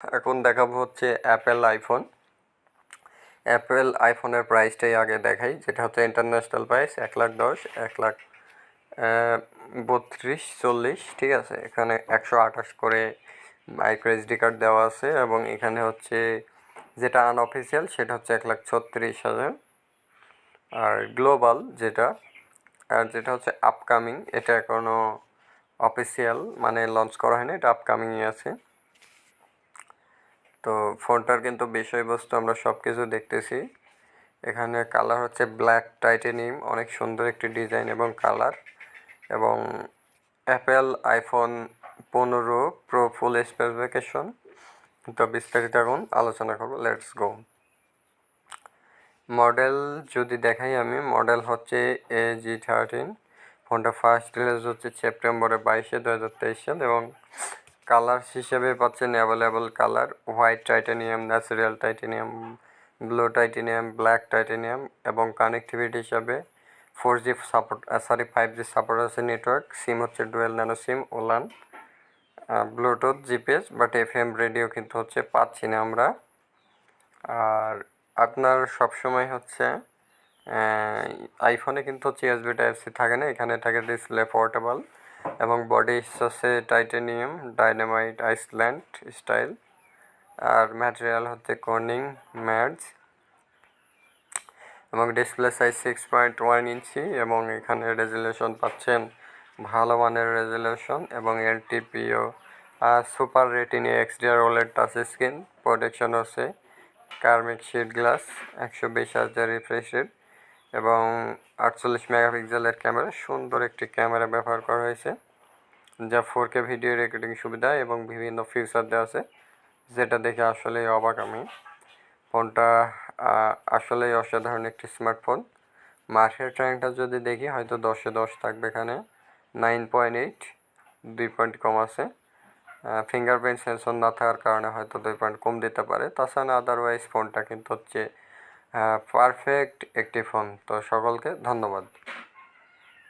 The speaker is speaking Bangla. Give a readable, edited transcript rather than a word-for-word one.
এখন দেখাবো হচ্ছে অ্যাপেল আইফোন। অ্যাপেল আইফোনের প্রাইসটাই আগে দেখাই, যেটা হচ্ছে ইন্টারন্যাশনাল প্রাইস 1,10,000, 1,32,40, ঠিক আছে। এখানে 128 করে মাইক্রো এসডি কার্ড দেওয়া আছে, এবং এখানে হচ্ছে যেটা আনঅফিসিয়াল সেটা হচ্ছে 1,36,000। আর গ্লোবাল যেটা হচ্ছে আপকামিং, এটা এখনও অফিসিয়াল মানে লঞ্চ করা হয়নি, এটা আপকামিংয়ে আছে। তো ফোনটার কিন্তু বিষয়বস্তু আমরা সব কিছু দেখতেছি। এখানে কালার হচ্ছে ব্ল্যাক টাইটেনিয়াম, অনেক সুন্দর একটি ডিজাইন এবং কালার। এবং অ্যাপেল আইফোন 15 প্রো ফুল স্পেসিফিকেশন। তো বিস্তারিত এখন আলোচনা করবো, লেটস গো। মডেল যদি দেখাই আমি, মডেল হচ্ছে AG13। ফোনটা ফার্স্ট রিলিজ হচ্ছে সেপ্টেম্বরে 22, 2023 সাল। এবং কালার হিসেবে পাচ্ছেন available colour white titanium, natural titanium, blue titanium, black titanium. এবং কানেক্টিভিটি হিসাবে 4G সাপোর্ট, 5G সাপোর্ট আছে নেটওয়ার্ক। সিম হচ্ছে dual nano SIM WLAN, Bluetooth, GPS, but FM radio কিন্তু হচ্ছে পাচ্ছি না আমরা। আর আপনার সবসময় হচ্ছে আইফোনে কিন্তু হচ্ছে USB Type-C থাকে না, এখানে থাকে ডিসপ্লে পোর্টেবল। এবং বডি হচ্ছে টাইটেনিয়াম ডাইনামাইট আইসল্যান্ড স্টাইল। আর ম্যাটেরিয়াল হচ্ছে কর্নিং ম্যাটস। এবং ডিসপ্লে সাইজ 6.1 ইঞ্চি। এবং এখানে রেজুলেশন পাচ্ছেন ভালো মানের রেজুলেশন, এবং LTPO super retina XDR OLED touch screen. Protection হচ্ছে ceramic sheet glass, 120Hz refresh rate, এবং 48 মেগাপিক্সেলের ক্যামেরা, সুন্দর একটি ক্যামেরা ব্যবহার করা হয়েছে, যা 4K ভিডিও রেকর্ডিং সুবিধা এবং বিভিন্ন ফিচার দেওয়া আছে, যেটা দেখে আসলেই অবাক আমি। ফোনটা আসলেই অসাধারণ একটি স্মার্টফোন। মার্কেট র্যাঙ্কটা যদি দেখি, হয়তো 10-এ 10 থাকবে এখানে, 9.8, 2 পয়েন্ট কম আছে। ফিঙ্গারপ্রিন্ট সেন্সর না থাকার কারণে হয়তো 2 পয়েন্ট কম দিতে পারে। তাছাড়া আদারওয়াইজ ফোনটা কিন্তু হচ্ছে পারফেক্ট একটি ফোন। তো সকলকে ধন্যবাদ।